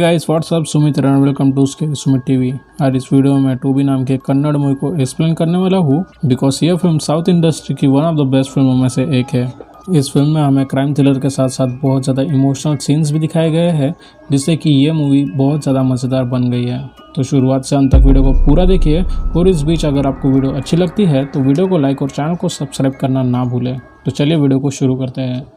Guys what's up Sumit and welcome to Sumit TV. आज इस video में टोबी नाम के कन्नड़ मूवी को एक्सप्लेन करने वाला हूँ बिकॉज यह फिल्म साउथ इंडस्ट्री की वन ऑफ द बेस्ट फिल्मों में से एक है। इस फिल्म में हमें क्राइम थ्रिलर के साथ साथ बहुत ज़्यादा इमोशनल सीन्स भी दिखाए गए हैं जिससे कि ये मूवी बहुत ज़्यादा मज़ेदार बन गई है। तो शुरुआत से अंत तक वीडियो को पूरा देखिए और इस बीच अगर आपको वीडियो अच्छी लगती है तो वीडियो को लाइक और चैनल को सब्सक्राइब करना ना भूलें। तो चलिए वीडियो को शुरू करते हैं।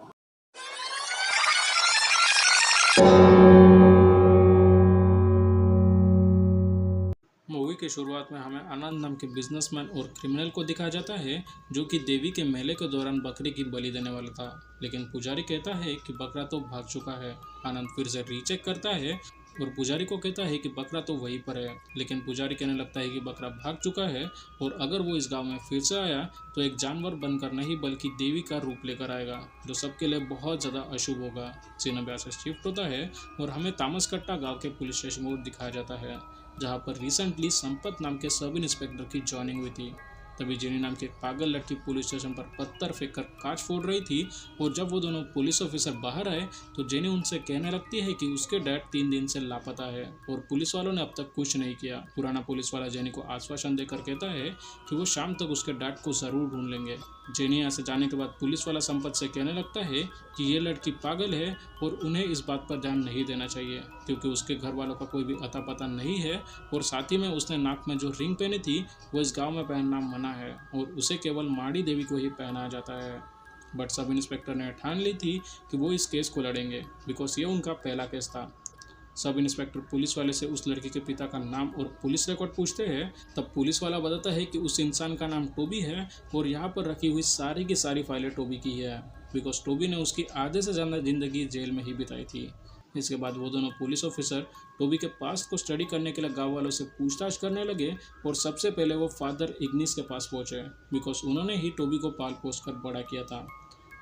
मूवी की शुरुआत में हमें आनंद नाम के बिजनेसमैन और क्रिमिनल को दिखाया जाता है जो कि देवी के मेले के दौरान बकरी की बलि देने वाला था, लेकिन पुजारी कहता है कि बकरा तो भाग चुका है। आनंद फिर से रीचेक करता है और पुजारी को कहता है कि बकरा तो वहीं पर है, लेकिन पुजारी कहने लगता है कि बकरा भाग चुका है और अगर वो इस गांव में फिर से आया तो एक जानवर बनकर नहीं बल्कि देवी का रूप लेकर आएगा जो सबके लिए बहुत ज़्यादा अशुभ होगा। सीन अब से शिफ्ट होता है और हमें तामसकट्टा गांव के पुलिस स्टेशन को दिखाया जाता है जहां पर रिसेंटली संपत नाम के सब इंस्पेक्टर की जॉइनिंग हुई थी। तभी जेनी नाम की एक पागल लड़की पुलिस स्टेशन पर पत्थर फेंककर कांच फोड़ रही थी और जब वो दोनों पुलिस ऑफिसर बाहर आए तो जेनी उनसे कहने लगती है कि उसके डैड 3 दिन से लापता है और पुलिस वालों ने अब तक कुछ नहीं किया। पुराना पुलिस वाला जेनी को आश्वासन देकर कहता है कि वो शाम तक उसके डैड को ज़रूर ढूंढ लेंगे। जेनी यहाँ से जाने के बाद पुलिस वाला संपत से कहने लगता है कि ये लड़की पागल है और उन्हें इस बात पर ध्यान नहीं देना चाहिए क्योंकि उसके घर वालों का कोई भी अता पता नहीं है और साथ ही में उसने नाक में जो रिंग पहनी थी वो इस गांव में पहनना मना है और उसे केवल माड़ी देवी को ही पहनाया जाता है। बट सब इंस्पेक्टर ने ठान ली थी कि वो इस केस को लड़ेंगे बिकॉज ये उनका पहला केस था। सब इंस्पेक्टर पुलिस वाले से उस लड़की के पिता का नाम और पुलिस रिकॉर्ड पूछते हैं। तब पुलिस वाला बताता है कि उस इंसान का नाम टोबी है और यहाँ पर रखी हुई सारी की सारी फाइलें टोबी की है बिकॉज टोबी ने उसकी आधे से ज़्यादा ज़िंदगी जेल में ही बिताई थी। इसके बाद वो दोनों पुलिस ऑफिसर टोबी के पास्ट को स्टडी करने के लिए गाँव वालों से पूछताछ करने लगे और सबसे पहले वो फादर इग्निस के पास पहुँचे बिकॉज उन्होंने ही टोबी को पाल पोस कर बड़ा किया था।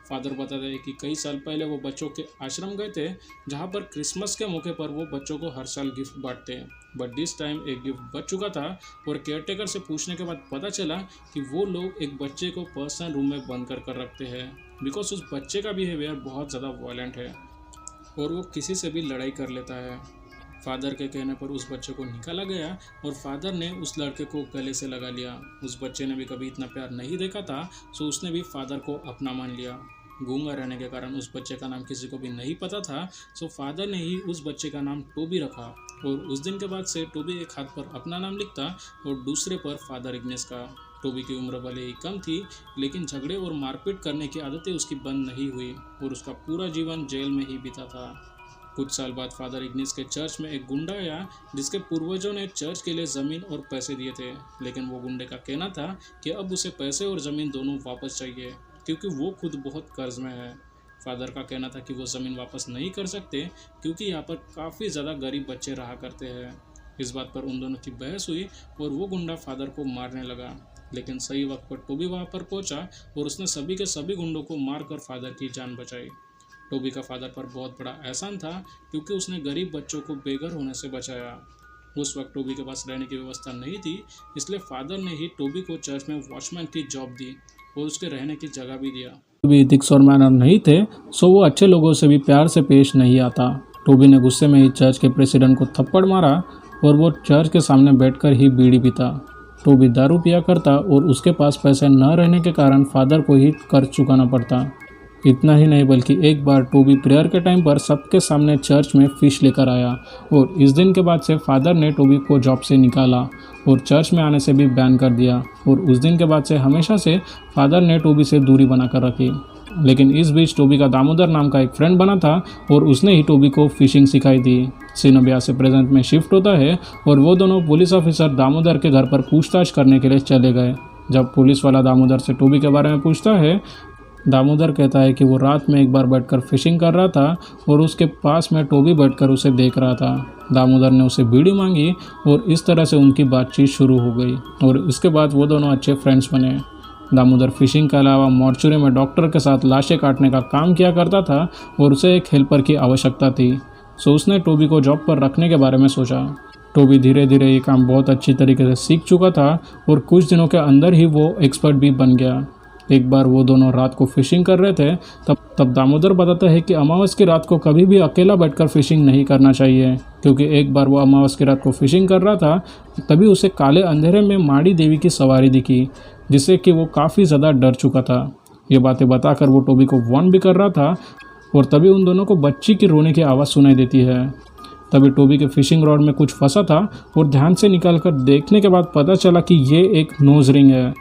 फादर बताते हैं कि कई साल पहले वो बच्चों के आश्रम गए थे जहाँ पर क्रिसमस के मौके पर वो बच्चों को हर साल गिफ्ट बांटते हैं। बट दिस टाइम एक गिफ्ट बच चुका था और केयरटेकर से पूछने के बाद पता चला कि वो लोग एक बच्चे को पर्सनल रूम में बंद कर रखते हैं बिकॉज उस बच्चे का बिहेवियर बहुत ज़्यादा वायलेंट है और वो किसी से भी लड़ाई कर लेता है। फादर के कहने पर उस बच्चे को निकाला गया और फादर ने उस लड़के को गले से लगा लिया। उस बच्चे ने भी कभी इतना प्यार नहीं देखा था सो उसने भी फादर को अपना मान लिया। गूंगा रहने के कारण उस बच्चे का नाम किसी को भी नहीं पता था सो फादर ने ही उस बच्चे का नाम टोबी रखा और उस दिन के बाद से टोबी एक हाथ पर अपना नाम लिखता और दूसरे पर फादर इग्नेस का। टोबी की उम्र भले ही कम थी लेकिन झगड़े और मारपीट करने की आदतें उसकी बंद नहीं हुई और उसका पूरा जीवन जेल में ही बीता था। कुछ साल बाद फादर इग्निस के चर्च में एक गुंडा आया जिसके पूर्वजों ने चर्च के लिए ज़मीन और पैसे दिए थे, लेकिन वो गुंडे का कहना था कि अब उसे पैसे और ज़मीन दोनों वापस चाहिए क्योंकि वो खुद बहुत कर्ज में है। फादर का कहना था कि वो ज़मीन वापस नहीं कर सकते क्योंकि यहाँ पर काफ़ी ज़्यादा गरीब बच्चे रहा करते हैं। इस बात पर उन दोनों की बहस हुई और वो गुंडा फादर को मारने लगा, लेकिन सही वक्त पर टोबी वहाँ पर पहुँचा और उसने सभी के सभी गुंडों को मारकर फादर की जान बचाई। टोबी का फादर पर बहुत बड़ा एहसान था क्योंकि उसने गरीब बच्चों को बेघर होने से बचाया। उस वक्त टोबी के पास रहने की व्यवस्था नहीं थी इसलिए फादर ने ही टोबी को चर्च में वॉचमैन की जॉब दी और उसके रहने की जगह भी दिया। टोबी एथिक्स और मैनर नहीं थे सो वो अच्छे लोगों से भी प्यार से पेश नहीं आता। टोबी ने गुस्से में ही चर्च के प्रेसिडेंट को थप्पड़ मारा और वो चर्च के सामने बैठकर ही बीड़ी पीता। टोबी दारू पिया करता और उसके पास पैसे न रहने के कारण फादर को ही कर्ज चुकाना पड़ता। इतना ही नहीं बल्कि एक बार टोबी प्रेयर के टाइम पर सबके सामने चर्च में फ़िश लेकर आया और इस दिन के बाद से फादर ने टोबी को जॉब से निकाला और चर्च में आने से भी बैन कर दिया और उस दिन के बाद से हमेशा से फादर ने टोबी से दूरी बनाकर रखी। लेकिन इस बीच टोबी का दामोदर नाम का एक फ्रेंड बना था और उसने ही टोबी को फिशिंग सिखाई थी। सीन अब से प्रेजेंट में शिफ्ट होता है और वो दोनों पुलिस ऑफिसर दामोदर के घर पर पूछताछ करने के लिए चले गए। जब पुलिस वाला दामोदर से टोबी के बारे में पूछता है, दामोदर कहता है कि वो रात में एक बार बैठकर फिशिंग कर रहा था और उसके पास में टोबी बैठकर उसे देख रहा था। दामोदर ने उसे बीड़ी मांगी और इस तरह से उनकी बातचीत शुरू हो गई और इसके बाद वो दोनों अच्छे फ्रेंड्स बने। दामोदर फिशिंग के अलावा मॉर्चुरी में डॉक्टर के साथ लाशें काटने का काम किया करता था और उसे एक हेल्पर की आवश्यकता थी सो उसने टोबी को जॉब पर रखने के बारे में सोचा। टोबी धीरे धीरे ये काम बहुत अच्छी तरीके से सीख चुका था और कुछ दिनों के अंदर ही वो एक्सपर्ट भी बन गया। एक बार वो दोनों रात को फिशिंग कर रहे थे, तब दामोदर बताता है कि अमावस की रात को कभी भी अकेला बैठकर फिशिंग नहीं करना चाहिए, क्योंकि एक बार वो अमावस की रात को फिशिंग कर रहा था, तभी उसे काले अंधेरे में माड़ी देवी की सवारी दिखी, जिससे कि वो काफ़ी ज़्यादा डर चुका था। ये बातें बताकर वो टोबी को वार्न भी कर रहा था, और तभी उन दोनों को बच्ची की रोने की आवाज़ सुनाई देती है। तभी टोबी के फिशिंग रॉड में कुछ फंसा था, और ध्यान से निकालकर देखने के बाद पता चला कि ये एक नोज रिंग है,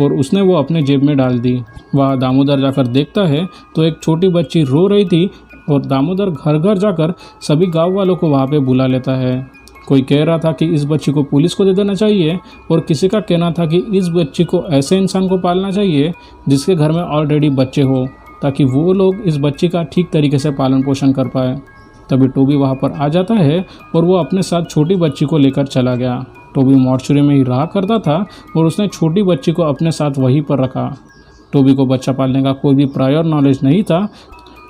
और उसने वो अपने जेब में डाल दी। वह दामोदर जाकर देखता है तो एक छोटी बच्ची रो रही थी, और दामोदर घर घर जाकर सभी गांव वालों को वहाँ पे बुला लेता है। कोई कह रहा था कि इस बच्ची को पुलिस को दे देना चाहिए, और किसी का कहना था कि इस बच्ची को ऐसे इंसान को पालना चाहिए जिसके घर में ऑलरेडी बच्चे हो, ताकि वो लोग इस बच्ची का ठीक तरीके से पालन पोषण कर पाए। तभी टोबी वहाँ पर आ जाता है, और वो अपने साथ छोटी बच्ची को लेकर चला गया। टोबी मॉर्चुरी में ही रहा करता था, और उसने छोटी बच्ची को अपने साथ वहीं पर रखा। टोबी को बच्चा पालने का कोई भी प्रायर नॉलेज नहीं था,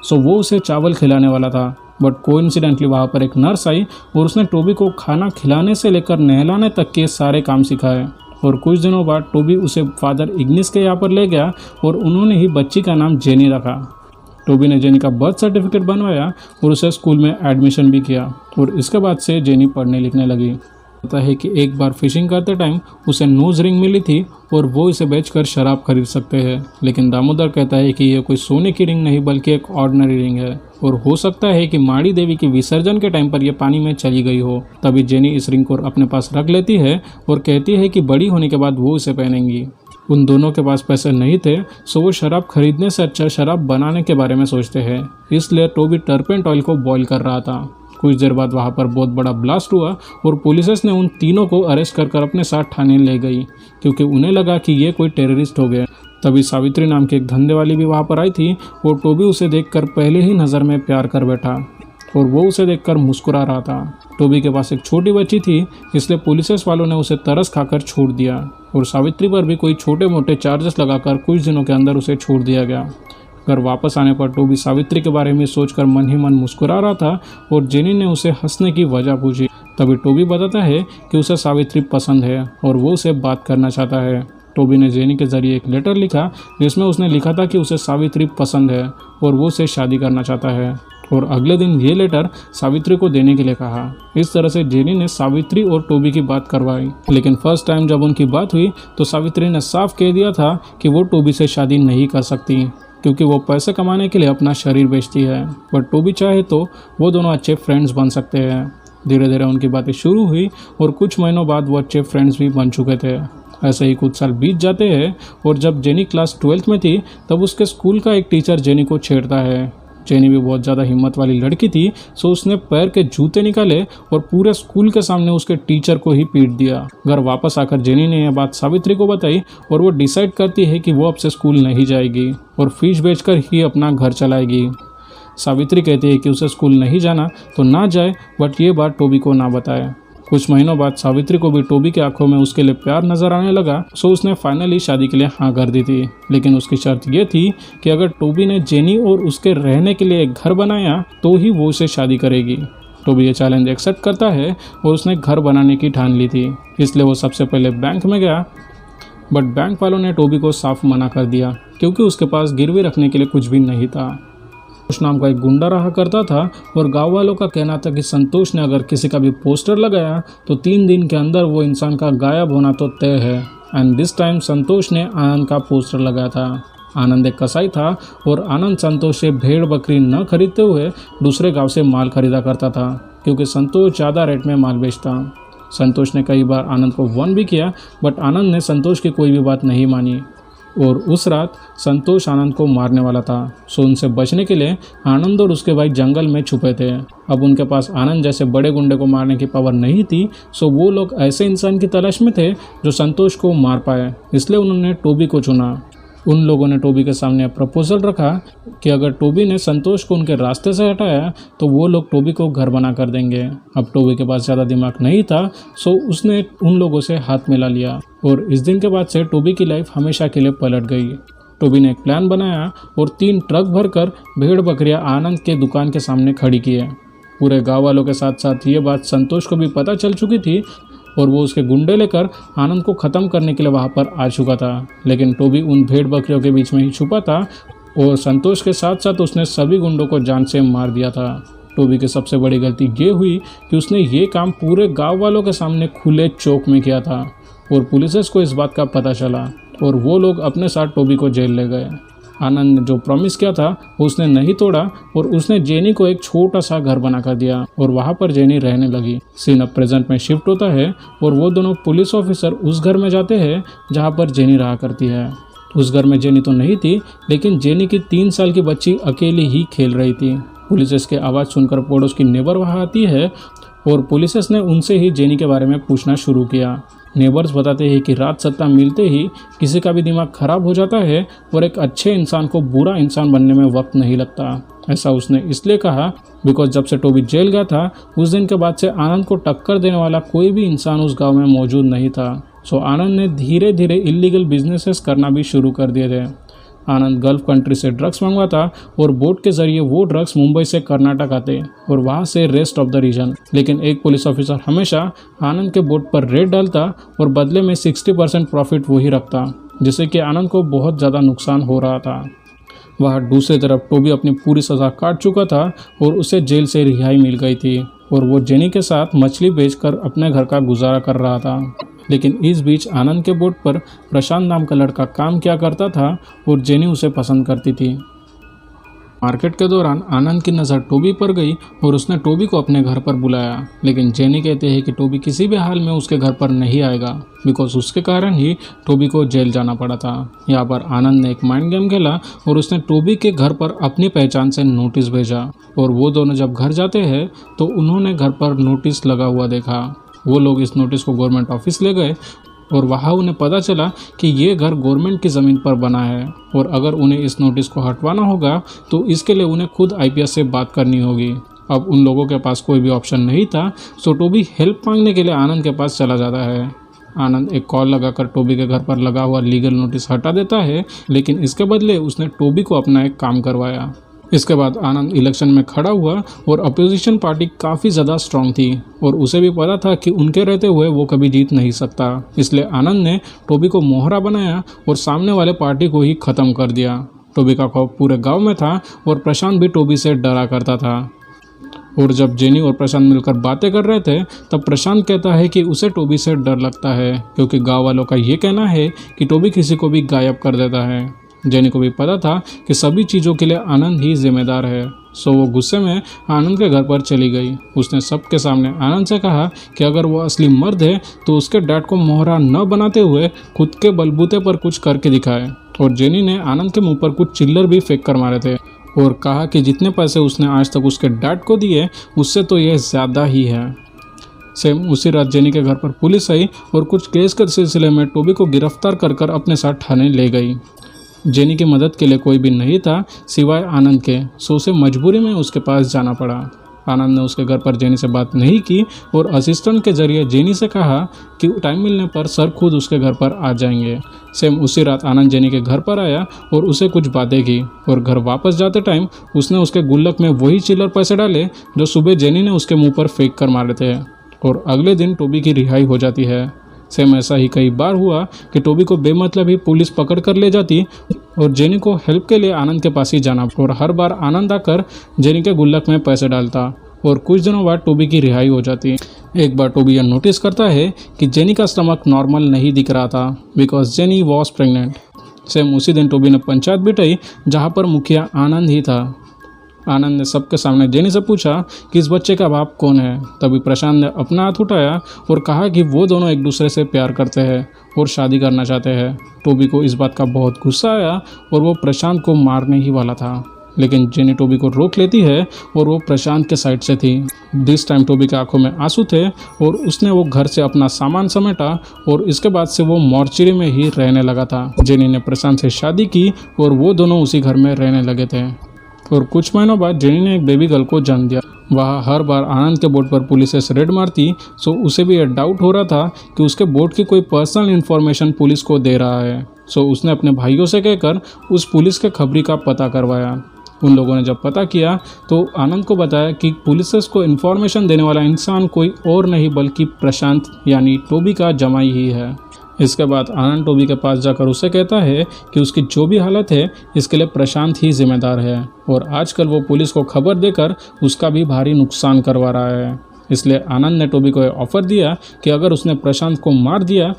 सो वो उसे चावल खिलाने वाला था। बट कोइंसिडेंटली वहाँ पर एक नर्स आई, और उसने टोबी को खाना खिलाने से लेकर नहलाने तक के सारे काम सिखाए। और कुछ दिनों बाद टोबी उसे फादर इग्निस के यहाँ पर ले गया, और उन्होंने ही बच्ची का नाम जेनी रखा। टोबी ने जेनी का बर्थ सर्टिफिकेट बनवाया, और उसे स्कूल में एडमिशन भी किया, और इसके बाद से जेनी पढ़ने लिखने लगी। पता है कि एक बार फिशिंग करते टाइम उसे नोज रिंग मिली थी, और वो इसे बेचकर शराब खरीद सकते हैं, लेकिन दामोदर कहता है कि ये कोई सोने की रिंग नहीं बल्कि एक ऑर्डिनरी रिंग है, और हो सकता है कि माड़ी देवी के विसर्जन के टाइम पर यह पानी में चली गई हो। तभी जेनी इस रिंग को अपने पास रख लेती है, और कहती है कि बड़ी होने के बाद वो इसे पहनेंगी। उन दोनों के पास पैसे नहीं थे, सो वो शराब खरीदने से अच्छा शराब बनाने के बारे में सोचते हैं। इसलिए टोबी टर्पेंट ऑयल को बॉईल कर रहा था। कुछ देर बाद वहाँ पर बहुत बड़ा ब्लास्ट हुआ, और पुलिस ने उन तीनों को अरेस्ट कर अपने साथ थाने ले गई, क्योंकि उन्हें लगा कि ये कोई टेररिस्ट हो गए। तभी सावित्री नाम की एक धंधे वाली भी वहाँ पर आई थी, और टोबी उसे देखकर पहले ही नज़र में प्यार कर बैठा, और वो उसे देखकर मुस्कुरा रहा था। टोबी के पास एक छोटी बच्ची थी, इसलिए पुलिस वालों ने उसे तरस खाकर छोड़ दिया, और सावित्री पर भी कोई छोटे मोटे चार्जेस लगाकर कुछ दिनों के अंदर उसे छोड़ दिया गया। घर वापस आने पर टोबी सावित्री के बारे में सोचकर मन ही मन मुस्कुरा रहा था, और जेनी ने उसे हंसने की वजह पूछी। तभी टोबी बताता है कि उसे सावित्री पसंद है, और वो उसे बात करना चाहता है। टोबी ने जेनी के जरिए एक लेटर लिखा, जिसमें उसने लिखा था कि उसे सावित्री पसंद है, और वो उसे शादी करना चाहता है, और अगले दिन ये लेटर सावित्री को देने के लिए कहा। इस तरह से जेनी ने सावित्री और टोबी की बात करवाई, लेकिन फर्स्ट टाइम जब उनकी बात हुई तो सावित्री ने साफ कह दिया था कि वो टोबी से शादी नहीं कर सकती, क्योंकि वो पैसे कमाने के लिए अपना शरीर बेचती है। बट टोबी चाहे तो वो दोनों अच्छे फ्रेंड्स बन सकते हैं। धीरे धीरे उनकी बातें शुरू हुई, और कुछ महीनों बाद वो अच्छे फ्रेंड्स भी बन चुके थे। ऐसे ही कुछ साल बीत जाते हैं, और जब जेनी क्लास 12th में थी, तब उसके स्कूल का एक टीचर जेनी को छेड़ता है। जेनी भी बहुत ज़्यादा हिम्मत वाली लड़की थी, सो उसने पैर के जूते निकाले, और पूरे स्कूल के सामने उसके टीचर को ही पीट दिया। घर वापस आकर जेनी ने यह बात सावित्री को बताई, और वो डिसाइड करती है कि वो अब से स्कूल नहीं जाएगी, और फिश बेचकर ही अपना घर चलाएगी। सावित्री कहती है कि उसे स्कूल नहीं जाना तो ना जाए, बट ये बात टोबी को ना बताए। कुछ महीनों बाद सावित्री को भी टोबी की आंखों में उसके लिए प्यार नजर आने लगा, सो उसने फाइनली शादी के लिए हाँ कर दी थी। लेकिन उसकी शर्त ये थी कि अगर टोबी ने जेनी और उसके रहने के लिए एक घर बनाया तो ही वो उसे शादी करेगी। टोबी ये चैलेंज एक्सेप्ट करता है, और उसने घर बनाने की ठान ली थी। इसलिए वो सबसे पहले बैंक में गया, बट बैंक वालों ने टोबी को साफ मना कर दिया, क्योंकि उसके पास गिरवी रखने के लिए कुछ भी नहीं था। संतोष नाम का एक गुंडा रहा करता था, और गांव वालों का कहना था कि संतोष ने अगर किसी का भी पोस्टर लगाया तो 3 दिन के अंदर वो इंसान का गायब होना तो तय है। एंड दिस टाइम संतोष ने आनंद का पोस्टर लगाया था। आनंद एक कसाई था, और आनंद संतोष से भेड़ बकरी न खरीदते हुए दूसरे गांव से माल खरीदा करता था, क्योंकि संतोष ज़्यादा रेट में माल बेचता। संतोष ने कई बार आनंद को वार्न भी किया, बट आनंद ने संतोष की कोई भी बात नहीं मानी, और उस रात संतोष आनंद को मारने वाला था। सो उनसे बचने के लिए आनंद और उसके भाई जंगल में छुपे थे। अब उनके पास आनंद जैसे बड़े गुंडे को मारने की पावर नहीं थी, सो वो लोग ऐसे इंसान की तलाश में थे जो संतोष को मार पाए। इसलिए उन्होंने टोबी को चुना। उन लोगों ने टोबी के सामने प्रपोजल रखा कि अगर टोबी ने संतोष को उनके रास्ते से हटाया तो वो लोग टोबी को घर बना कर देंगे। अब टोबी के पास ज़्यादा दिमाग नहीं था, सो उसने उन लोगों से हाथ मिला लिया, और इस दिन के बाद से टोबी की लाइफ हमेशा के लिए पलट गई। टोबी ने एक प्लान बनाया और 3 ट्रक भरकर भेड़ बकरियां आनंद के दुकान के सामने खड़ी किए। पूरे गाँव वालों के साथ साथ ये बात संतोष को भी पता चल चुकी थी, और वो उसके गुंडे लेकर आनंद को ख़त्म करने के लिए वहाँ पर आ चुका था। लेकिन टोबी उन भेड़ बकरियों के बीच में ही छुपा था और संतोष के साथ साथ उसने सभी गुंडों को जान से मार दिया था। टोबी की सबसे बड़ी गलती ये हुई कि उसने ये काम पूरे गांव वालों के सामने खुले चौक में किया था और पुलिस को इस बात का पता चला और वो लोग अपने साथ टोबी को जेल ले गए। आनंद ने जो प्रॉमिस किया था वो उसने नहीं तोड़ा और उसने जेनी को एक छोटा सा घर बना कर दिया और वहाँ पर जेनी रहने लगी। सीन अब प्रेजेंट में शिफ्ट होता है और वो दोनों पुलिस ऑफिसर उस घर में जाते हैं जहाँ पर जेनी रहा करती है। उस घर में जेनी तो नहीं थी, लेकिन जेनी की 3 साल की बच्ची अकेली ही खेल रही थी। पुलिस की आवाज़ सुनकर पड़ोस की नेबर वहाँ आती है और पुलिस ने उनसे ही जेनी के बारे में पूछना शुरू किया। नेबर्स बताते हैं कि रात सत्ता मिलते ही किसी का भी दिमाग खराब हो जाता है और एक अच्छे इंसान को बुरा इंसान बनने में वक्त नहीं लगता। ऐसा उसने इसलिए कहा बिकॉज जब से टोबी जेल गया था उस दिन के बाद से आनंद को टक्कर देने वाला कोई भी इंसान उस गांव में मौजूद नहीं था। सो आनंद ने धीरे धीरे इलीगल बिजनेसेस करना भी शुरू कर दिए थे। आनंद गल्फ कंट्री से ड्रग्स मंगवाता और बोट के जरिए वो ड्रग्स मुंबई से कर्नाटक आते और वहाँ से रेस्ट ऑफ द रीजन। लेकिन एक पुलिस ऑफिसर हमेशा आनंद के बोट पर रेड डालता और बदले में 60% प्रॉफिट वही रखता, जिससे कि आनंद को बहुत ज़्यादा नुकसान हो रहा था। वहाँ दूसरी तरफ टोबी अपनी पूरी सज़ा काट चुका था और उसे जेल से रिहाई मिल गई थी और वो जेनी के साथ मछली बेचकर अपने घर का गुजारा कर रहा था। लेकिन इस बीच आनंद के बोट पर प्रशांत नाम का लड़का काम किया करता था और जेनी उसे पसंद करती थी। मार्केट के दौरान आनंद की नज़र टोबी पर गई और उसने टोबी को अपने घर पर बुलाया, लेकिन जेनी कहते हैं कि टोबी किसी भी हाल में उसके घर पर नहीं आएगा बिकॉज उसके कारण ही टोबी को जेल जाना पड़ा था। यहाँ पर आनंद ने एक माइंड गेम खेला और उसने टोबी के घर पर अपनी पहचान से नोटिस भेजा और वो दोनों जब घर जाते हैं तो उन्होंने घर पर नोटिस लगा हुआ देखा। वो लोग इस नोटिस को गवर्नमेंट ऑफिस ले गए और वहाँ उन्हें पता चला कि ये घर गवर्नमेंट की ज़मीन पर बना है और अगर उन्हें इस नोटिस को हटवाना होगा तो इसके लिए उन्हें खुद आईपीएस से बात करनी होगी। अब उन लोगों के पास कोई भी ऑप्शन नहीं था, सो टोबी हेल्प मांगने के लिए आनंद के पास चला जाता है। आनंद एक कॉल लगाकर टोबी के घर पर लगा हुआ लीगल नोटिस हटा देता है, लेकिन इसके बदले उसने टोबी को अपना एक काम करवाया। इसके बाद आनंद इलेक्शन में खड़ा हुआ और अपोजिशन पार्टी काफ़ी ज़्यादा स्ट्रांग थी और उसे भी पता था कि उनके रहते हुए वो कभी जीत नहीं सकता। इसलिए आनंद ने टोबी को मोहरा बनाया और सामने वाले पार्टी को ही ख़त्म कर दिया। टोबी का खौफ पूरे गांव में था और प्रशांत भी टोबी से डरा करता था। और जब जेनी और प्रशांत मिलकर बातें कर रहे थे तब प्रशांत कहता है कि उसे टोबी से डर लगता है क्योंकि गाँव वालों का ये कहना है कि टोबी किसी को भी गायब कर देता है। जेनी को भी पता था कि सभी चीज़ों के लिए आनंद ही जिम्मेदार है, सो वो गुस्से में आनंद के घर पर चली गई। उसने सबके सामने आनंद से कहा कि अगर वो असली मर्द है तो उसके डैड को मोहरा न बनाते हुए खुद के बलबूते पर कुछ करके दिखाए। और जेनी ने आनंद के मुंह पर कुछ चिल्लर भी फेंक कर मारे थे और कहा कि जितने पैसे उसने आज तक उसके डैड को दिए उससे तो यह ज़्यादा ही है। सेम उसी रात जेनी के घर पर पुलिस आई और कुछ केस के सिलसिले में टोबी को गिरफ्तार कर अपने साथ थाने ले गई। जेनी की मदद के लिए कोई भी नहीं था सिवाय आनंद के, सो उसे मजबूरी में उसके पास जाना पड़ा। आनंद ने उसके घर पर जेनी से बात नहीं की और असिस्टेंट के जरिए जेनी से कहा कि टाइम मिलने पर सर खुद उसके घर पर आ जाएंगे। सेम उसी रात आनंद जेनी के घर पर आया और उसे कुछ बातें की और घर वापस जाते टाइम उसने उसके गुल्लक में वही चिल्लर पैसे डाले जो सुबह जेनी ने उसके मुँह पर फेंक कर मारे थे और अगले दिन टोबी की रिहाई हो जाती है। सेम ऐसा ही कई बार हुआ कि टोबी को बेमतलब ही पुलिस पकड़ कर ले जाती और जेनी को हेल्प के लिए आनंद के पास ही जाना और हर बार आनंद आकर जेनी के गुल्लक में पैसे डालता और कुछ दिनों बाद टोबी की रिहाई हो जाती। एक बार टोबी यह नोटिस करता है कि जेनी का स्टमक नॉर्मल नहीं दिख रहा था because jenny was pregnant. Same उसी दिन टोबी ने पंचायत बिठाई जहाँ पर मुखिया आनंद ही था। आनंद ने सबके सामने जेनी से पूछा कि इस बच्चे का बाप कौन है। तभी प्रशांत ने अपना हाथ उठाया और कहा कि वो दोनों एक दूसरे से प्यार करते हैं और शादी करना चाहते हैं। टोबी को इस बात का बहुत गुस्सा आया और वो प्रशांत को मारने ही वाला था, लेकिन जेनी टोबी को रोक लेती है और वो प्रशांत के साइड से थी। दिस टाइम टोबी के आंखों में आंसू थे और उसने वो घर से अपना सामान समेटा और इसके बाद से वो मॉर्चरी में ही रहने लगा था। जेनी ने प्रशांत से शादी की और वो दोनों उसी घर में रहने लगे थे और कुछ महीनों बाद जेनी ने एक बेबी गर्ल को जन्म दिया। वहाँ हर बार आनंद के बोट पर पुलिस रेड मारती, सो उसे भी यह डाउट हो रहा था कि उसके बोट की कोई पर्सनल इन्फॉर्मेशन पुलिस को दे रहा है। सो उसने अपने भाइयों से कहकर उस पुलिस के खबरी का पता करवाया। उन लोगों ने जब पता किया तो आनंद को बताया कि पुलिस को इन्फॉर्मेशन देने वाला इंसान कोई और नहीं बल्कि प्रशांत यानी टोबी का जमाई ही है। इसके बाद आनंद टोबी के पास जाकर उसे कहता है कि उसकी जो भी हालत है इसके लिए प्रशांत ही जिम्मेदार है और आजकल वो पुलिस को खबर देकर उसका भी भारी नुकसान करवा रहा है। इसलिए आनंद ने टोबी को ऑफर दिया कि अगर उसने प्रशांत को मार दिया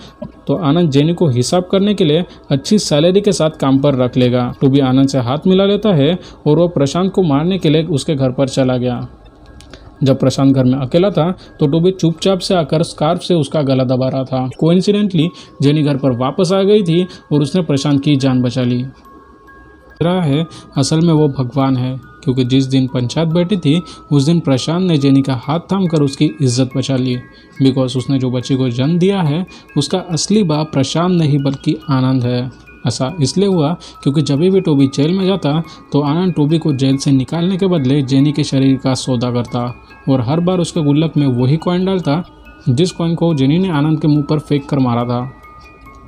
तो आनंद जेनी को हिसाब करने के लिए अच्छी सैलरी के साथ काम पर रख लेगा। टोबी आनंद से हाथ मिला लेता है और वो प्रशांत को मारने के लिए उसके घर पर चला गया। जब प्रशांत घर में अकेला था तो टोबी चुपचाप से आकर स्कार्फ से उसका गला दबा रहा था। कोइंसिडेंटली जेनी घर पर वापस आ गई थी और उसने प्रशांत की जान बचा ली। रहा है असल में वो भगवान है, क्योंकि जिस दिन पंचायत बैठी थी उस दिन प्रशांत ने जेनी का हाथ थामकर उसकी इज्जत बचा ली। बिकॉज उसने जो बच्चे को जन्म दिया है उसका असली बाप प्रशांत नहीं बल्कि आनंद है। ऐसा इसलिए हुआ क्योंकि जब भी टोबी जेल में जाता तो आनंद टोबी को जेल से निकालने के बदले जेनी के शरीर का सौदा करता और हर बार उसके गुल्लक में वही कॉइन डालता जिस कॉइन को जेनी ने आनंद के मुंह पर फेंक कर मारा था।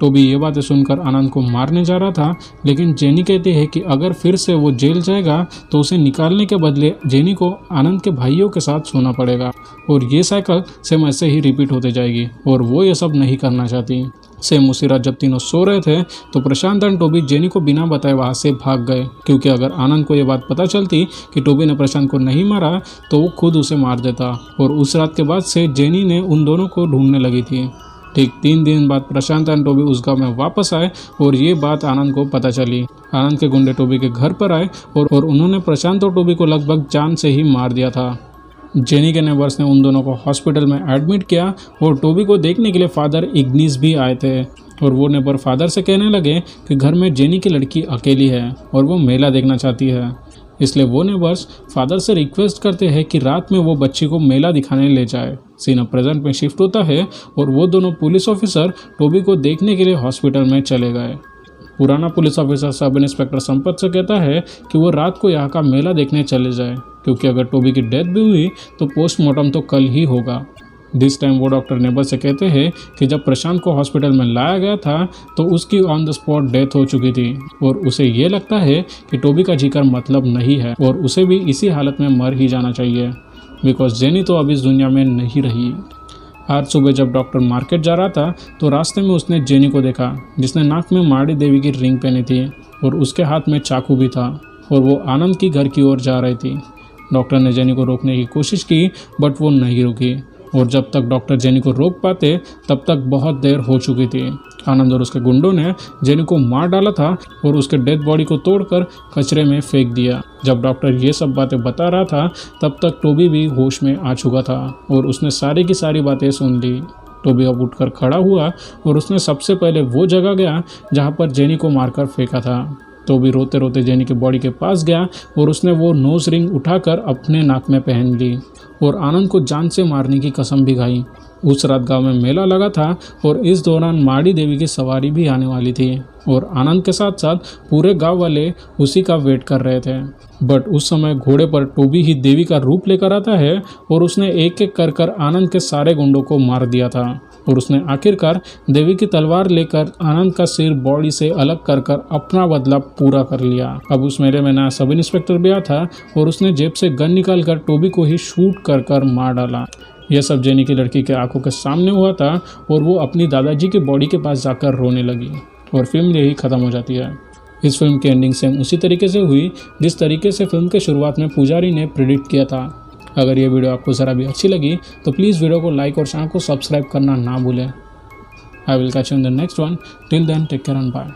टोबी ये बातें सुनकर आनंद को मारने जा रहा था, लेकिन जेनी कहती है कि अगर फिर से वो जेल जाएगा तो उसे निकालने के बदले जेनी को आनंद के भाइयों के साथ सोना पड़ेगा और ये साइकिल सेम ऐसे ही रिपीट होते जाएगी और वो ये सब नहीं करना चाहती। सेम उसी रात जब तीनों सो रहे थे तो प्रशांत और टोबी जेनी को बिना बताए वहाँ से भाग गए, क्योंकि अगर आनंद को ये बात पता चलती कि टोबी ने प्रशांत को नहीं मारा तो वो खुद उसे मार देता। और उस रात के बाद से जेनी ने उन दोनों को ढूंढने लगी थी। ठीक 3 दिन बाद प्रशांत और टोबी उस गांव में वापस आए और ये बात आनंद को पता चली। आनंद के गुंडे टोबी के घर पर आए और उन्होंने प्रशांत और टोबी को लगभग जान से ही मार दिया था। जेनी के नेबर्स ने उन दोनों को हॉस्पिटल में एडमिट किया और टोबी को देखने के लिए फादर इग्निस भी आए थे और वो नेबर फादर से कहने लगे कि घर में जेनी की लड़की अकेली है और वो मेला देखना चाहती है। इसलिए वो नेबर्स फादर से रिक्वेस्ट करते हैं कि रात में वो बच्ची को मेला दिखाने ले जाए। सीन अब प्रेजेंट में शिफ्ट होता है और वो दोनों पुलिस ऑफिसर टोबी को देखने के लिए हॉस्पिटल में चले गए। पुराना police officer sub inspector Sampat से कहता है कि वो रात को यहाँ का मेला देखने चले जाए, क्योंकि अगर टोबी की डेथ भी हुई तो पोस्टमार्टम तो कल ही होगा। दिस टाइम वो डॉक्टर नेबर से कहते हैं कि जब प्रशांत को हॉस्पिटल में लाया गया था तो उसकी ऑन द स्पॉट डेथ हो चुकी थी और उसे ये लगता है कि टोबी का जीकर मतलब नहीं है और उसे भी इसी हालत में मर ही जाना चाहिए, बिकॉज जेनी तो अब इस दुनिया में नहीं रही। आज सुबह जब डॉक्टर मार्केट जा रहा था तो रास्ते में उसने जेनी को देखा, जिसने नाक में माड़ी देवी की रिंग पहनी थी और उसके हाथ में चाकू भी था और वो आनंद की घर की ओर जा रही थी। डॉक्टर ने जेनी को रोकने की कोशिश की बट वो नहीं रुकी और जब तक डॉक्टर जेनी को रोक पाते तब तक बहुत देर हो चुकी थी। आनंद और उसके गुंडों ने जेनी को मार डाला था और उसके डेड बॉडी को तोड़कर कचरे में फेंक दिया। जब डॉक्टर ये सब बातें बता रहा था तब तक टोबी भी होश में आ चुका था और उसने सारी की सारी बातें सुन ली। टोबी अब उठकर खड़ा हुआ और उसने सबसे पहले वो जगह गया जहाँ पर जेनी को मारकर फेंका था। टोबी रोते रोते जेनी के बॉडी के पास गया और उसने वो नोज रिंग उठाकर अपने नाक में पहन ली और आनंद को जान से मारने की कसम भी खाई। उस रात गांव में मेला लगा था और इस दौरान माड़ी देवी की सवारी भी आने वाली थी और आनंद के साथ साथ पूरे गांव वाले उसी का वेट कर रहे थे। बट उस समय घोड़े पर टोबी ही देवी का रूप लेकर आता है और उसने एक एक कर आनंद के सारे गुंडों को मार दिया था और उसने आखिरकार देवी की तलवार लेकर आनंद का सिर बॉडी से अलग कर अपना बदला पूरा कर लिया। अब उस मेले में नया सब इंस्पेक्टर भी आया था और उसने जेब से गन निकाल कर टोबी को ही शूट कर मार डाला। यह सब जेनी की लड़की के आंखों के सामने हुआ था और वो अपनी दादाजी की बॉडी के पास जाकर रोने लगी और फिल्म यही ख़त्म हो जाती है। इस फिल्म की एंडिंग सेम उसी तरीके से हुई जिस तरीके से फिल्म के शुरुआत में पुजारी ने प्रेडिक्ट किया था। अगर ये वीडियो आपको ज़रा भी अच्छी लगी तो प्लीज़ वीडियो को लाइक और चैनल को सब्सक्राइब करना ना भूलें। I will catch you in the next one. Till then take care and bye.